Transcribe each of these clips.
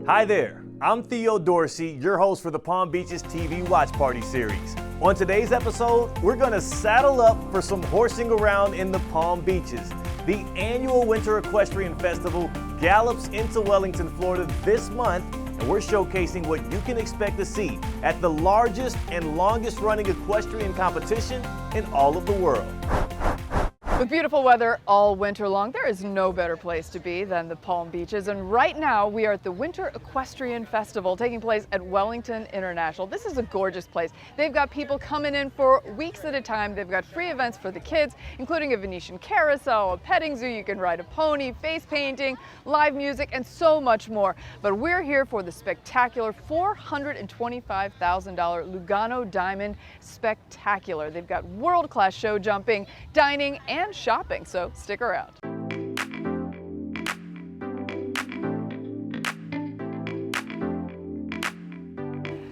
Hi there, I'm Theo Dorsey, your host for the Palm Beaches TV Watch Party series. On today's episode, we're going to saddle up for some horsing around in the Palm Beaches. The annual Winter Equestrian Festival gallops into Wellington, Florida this month, and we're showcasing what you can expect to see at the largest and longest running equestrian competition in all of the world. With beautiful weather all winter long, there is no better place to be than the Palm Beaches. And right now we are at the Winter Equestrian Festival taking place at Wellington International. This is a gorgeous place. They've got people coming in for weeks at a time. They've got free events for the kids, including a Venetian carousel, a petting zoo, you can ride a pony, face painting, live music, and so much more. But we're here for the spectacular $425,000 Lugano Diamond Spectacular. They've got world-class show jumping, dining, and shopping, so stick around.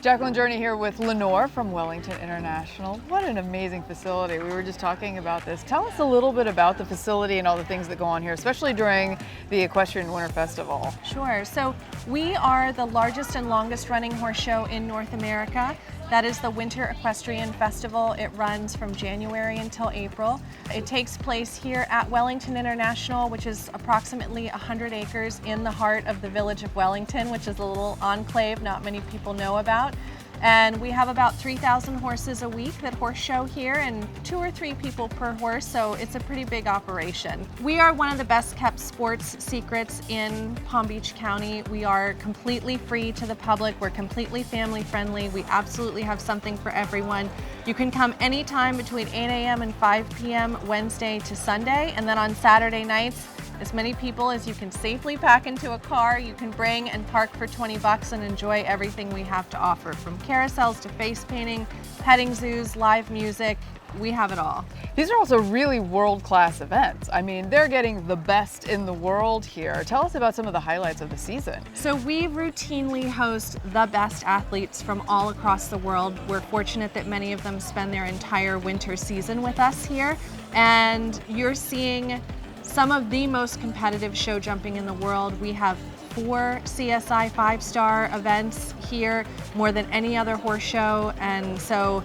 Jacqueline Journey here with Lenore from Wellington International. What an amazing facility. We were just talking about this. Tell us a little bit about the facility and all the things that go on here, especially during the Equestrian Winter Festival. Sure. So we are the largest and longest running horse show in North America. That is the Winter Equestrian Festival. It runs from January until April. It takes place here at Wellington International, which is approximately 100 acres in the heart of the village of Wellington, which is a little enclave not many people know about. And we have about 3,000 horses a week that horse show here, and 2 or 3 people per horse, so it's a pretty big operation. We are one of the best kept sports secrets in Palm Beach County. We are completely free to the public. We're completely family friendly. We absolutely have something for everyone. You can come anytime between 8 a.m. and 5 p.m. Wednesday to Sunday, and then on Saturday nights, as many people as you can safely pack into a car, you can bring and park for 20 bucks and enjoy everything we have to offer, from carousels to face painting, petting zoos, live music. We have it all. These are also really world-class events. I mean, they're getting the best in the world here. Tell us about some of the highlights of the season. So we routinely host the best athletes from all across the world. We're fortunate that many of them spend their entire winter season with us here. And you're seeing some of the most competitive show jumping in the world. We have 4 CSI 5-star events here, more than any other horse show. And so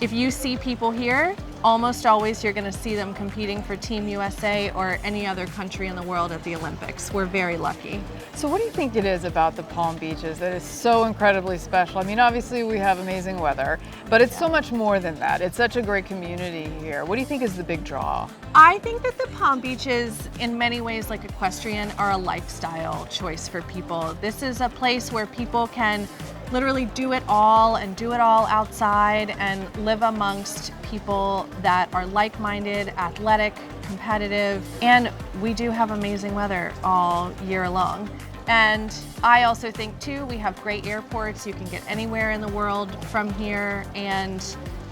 if you see people here, almost always you're going to see them competing for Team USA or any other country in the world at the Olympics. We're very lucky. So what do you think it is about the Palm Beaches that is so incredibly special? I mean, obviously we have amazing weather, but it's so much more than that. It's such a great community here. What do you think is the big draw? I think that the Palm Beaches, in many ways like equestrian, are a lifestyle choice for people. This is a place where people can literally do it all and do it all outside and live amongst people that are like-minded, athletic, competitive, and we do have amazing weather all year long. And I also think too, we have great airports. You can get anywhere in the world from here, and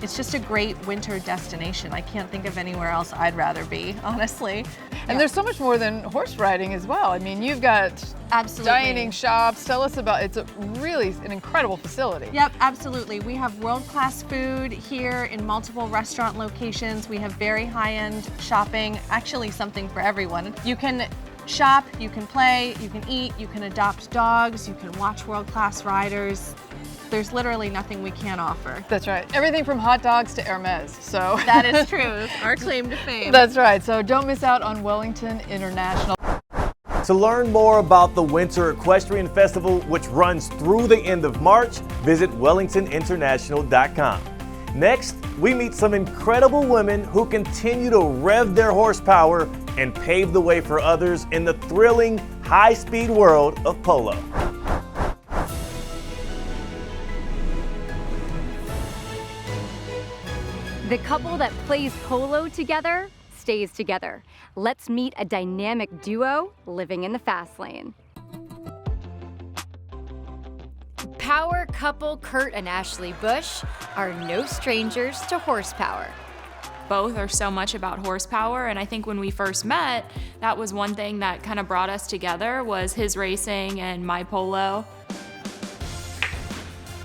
it's just a great winter destination. I can't think of anywhere else I'd rather be, honestly. And there's so much more than horse riding as well. I mean, you've got dining shops. Tell us about, it's really an incredible facility. Yep, absolutely. We have world-class food here in multiple restaurant locations. We have very high-end shopping, actually something for everyone. You can shop, you can play, you can eat, you can adopt dogs, you can watch world-class riders. There's literally nothing we can't offer. That's right. Everything from hot dogs to Hermes. So that is true. Our claim to fame. That's right. So don't miss out on Wellington International. To learn more about the Winter Equestrian Festival, which runs through the end of March, visit wellingtoninternational.com. Next, we meet some incredible women who continue to rev their horsepower and pave the way for others in the thrilling, high-speed world of polo. The couple that plays polo together stays together. Let's meet a dynamic duo living in the fast lane. Power couple Kurt and Ashley Busch are no strangers to horsepower. Both are so much about horsepower, and I think when we first met, that was one thing that kind of brought us together, was his racing and my polo.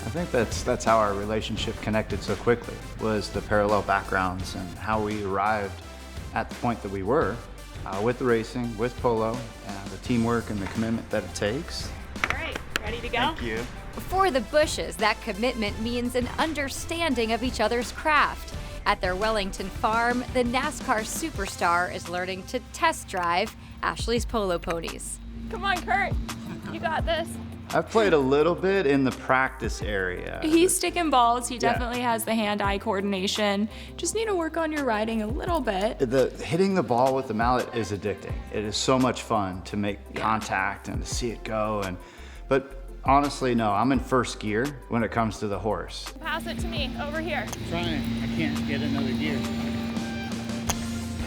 I think that's how our relationship connected so quickly, was the parallel backgrounds and how we arrived at the point that we were with the racing, with polo, the teamwork and the commitment that it takes. Great. Ready to go? Thank you. For the Bushes, that commitment means an understanding of each other's craft. At their Wellington farm, the NASCAR Superstar is learning to test drive Ashley's Polo ponies. Come on, Kurt. You got this. I've played a little bit in the practice area. He's sticking balls. He definitely has the hand-eye coordination. Just need to work on your riding a little bit. Hitting the ball with the mallet is addicting. It is so much fun to make contact and to see it go. But honestly, no, I'm in first gear when it comes to the horse. Pass it to me, over here. Trying. I can't get another gear.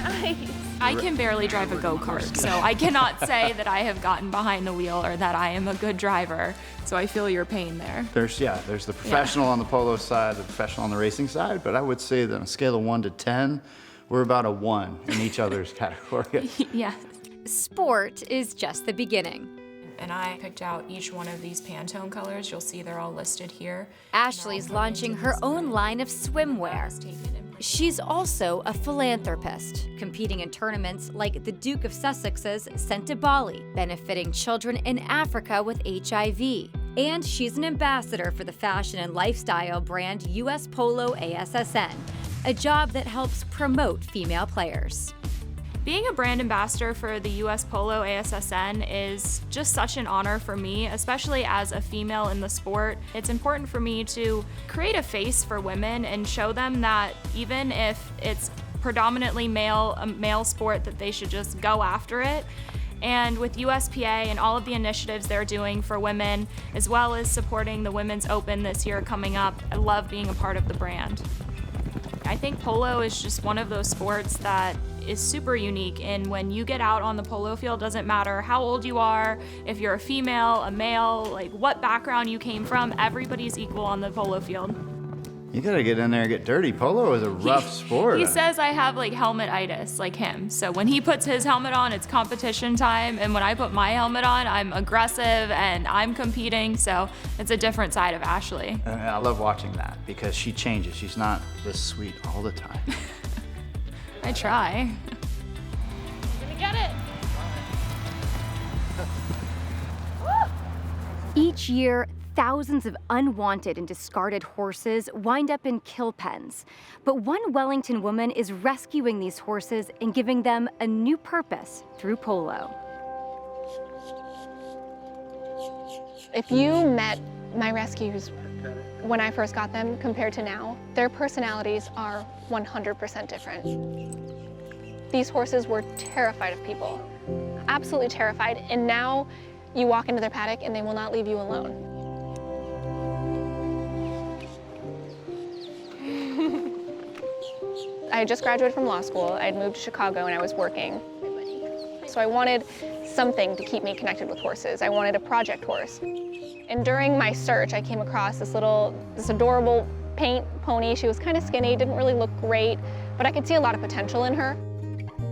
Nice. I can barely drive a go-kart, so I cannot say that I have gotten behind the wheel or that I am a good driver. So I feel your pain there. There's the professional on the polo side, the professional on the racing side, but I would say that on a scale of 1 to 10, we're about a 1 in each other's category. Yeah. Sport is just the beginning. And I picked out each one of these Pantone colors. You'll see they're all listed here. Ashley's launching her own line of swimwear. She's also a philanthropist, competing in tournaments like the Duke of Sussex's Sent to Bali, benefiting children in Africa with HIV. And she's an ambassador for the fashion and lifestyle brand US Polo ASSN, a job that helps promote female players. Being a brand ambassador for the US Polo ASSN is just such an honor for me, especially as a female in the sport. It's important for me to create a face for women and show them that even if it's predominantly a male sport, that they should just go after it. And with USPA and all of the initiatives they're doing for women, as well as supporting the Women's Open this year coming up, I love being a part of the brand. I think polo is just one of those sports that is super unique, and when you get out on the polo field, doesn't matter how old you are, if you're a female, a male, like what background you came from, everybody's equal on the polo field. You gotta get in there and get dirty. Polo is a rough sport. He says I have like helmet-itis like him. So when he puts his helmet on, it's competition time, and when I put my helmet on, I'm aggressive and I'm competing, so it's a different side of Ashley. And I love watching that because she changes. She's not this sweet all the time. I try. I'm gonna get it. Each year, thousands of unwanted and discarded horses wind up in kill pens. But one Wellington woman is rescuing these horses and giving them a new purpose through polo. If you met my rescues when I first got them compared to now, their personalities are 100% different. These horses were terrified of people, absolutely terrified, and now you walk into their paddock and they will not leave you alone. I had just graduated from law school. I had moved to Chicago and I was working. So I wanted something to keep me connected with horses. I wanted a project horse. And during my search, I came across this adorable paint pony. She was kind of skinny, didn't really look great, but I could see a lot of potential in her.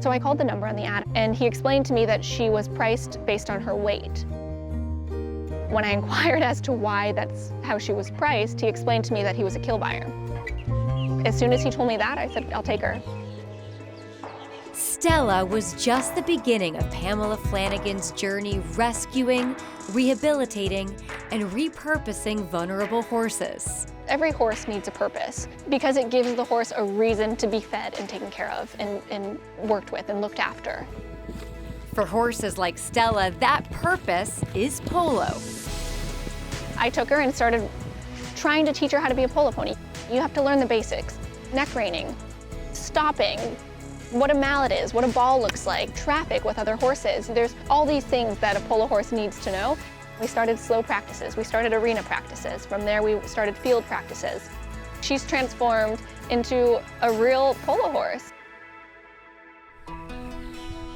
So I called the number on the ad, and he explained to me that she was priced based on her weight. When I inquired as to why that's how she was priced, he explained to me that he was a kill buyer. As soon as he told me that, I said, I'll take her. Stella was just the beginning of Pamela Flanagan's journey rescuing, rehabilitating, and repurposing vulnerable horses. Every horse needs a purpose because it gives the horse a reason to be fed and taken care of and worked with and looked after. For horses like Stella, that purpose is polo. I took her and started trying to teach her how to be a polo pony. You have to learn the basics: neck reining, stopping, what a mallet is, what a ball looks like, traffic with other horses. There's all these things that a polo horse needs to know. We started slow practices. We started arena practices. From there, we started field practices. She's transformed into a real polo horse.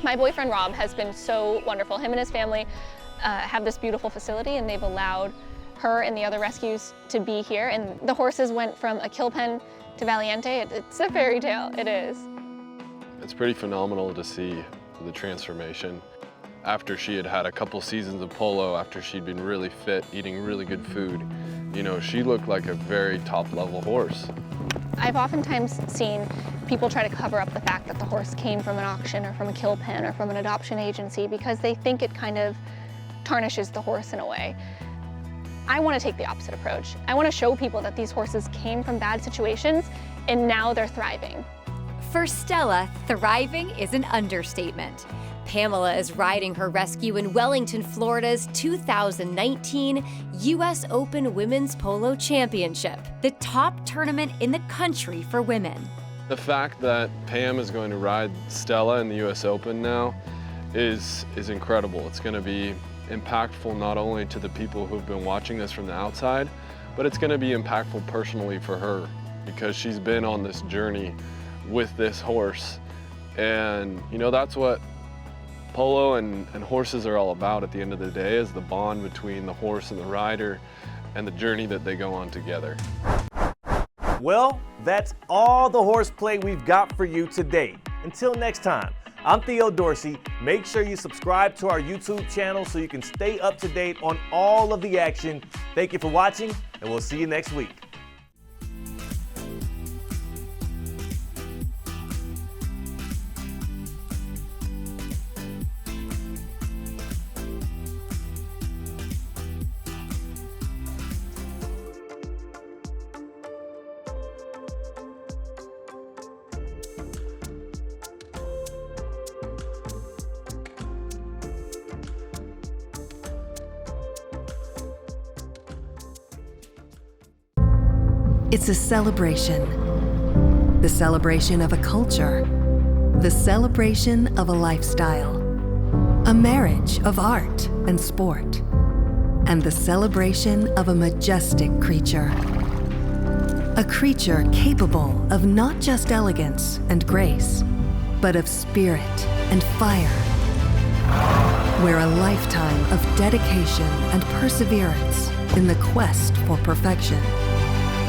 My boyfriend, Rob, has been so wonderful. Him and his family have this beautiful facility, and they've allowed her and the other rescues to be here. And the horses went from a kill pen to Valiente. It's a fairy tale, it is. It's pretty phenomenal to see the transformation. After she had had a couple seasons of polo, after she'd been really fit, eating really good food, you know, she looked like a very top-level horse. I've oftentimes seen people try to cover up the fact that the horse came from an auction or from a kill pen or from an adoption agency because they think it kind of tarnishes the horse in a way. I want to take the opposite approach. I want to show people that these horses came from bad situations and now they're thriving. For Stella, thriving is an understatement. Pamela is riding her rescue in Wellington, Florida's 2019 U.S. Open Women's Polo Championship, the top tournament in the country for women. The fact that Pam is going to ride Stella in the U.S. Open now is incredible. It's going to be impactful not only to the people who've been watching this from the outside, but it's going to be impactful personally for her because she's been on this journey with this horse. And you know, that's what polo and horses are all about at the end of the day, is the bond between the horse and the rider and the journey that they go on together. Well, that's all the horseplay we've got for you today. Until next time, I'm Theo Dorsey. Make sure you subscribe to our YouTube channel so you can stay up to date on all of the action. Thank you for watching, and we'll see you next week. It's a celebration. The celebration of a culture. The celebration of a lifestyle. A marriage of art and sport. And the celebration of a majestic creature. A creature capable of not just elegance and grace, but of spirit and fire. Where a lifetime of dedication and perseverance in the quest for perfection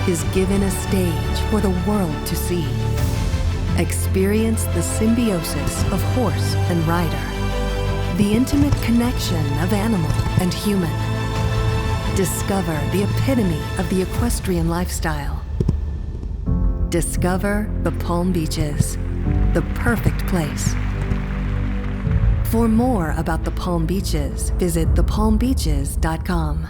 is given a stage for the world to see. Experience the symbiosis of horse and rider, the intimate connection of animal and human. Discover the epitome of the equestrian lifestyle. Discover the Palm Beaches, the perfect place. For more about the Palm Beaches, visit thepalmbeaches.com.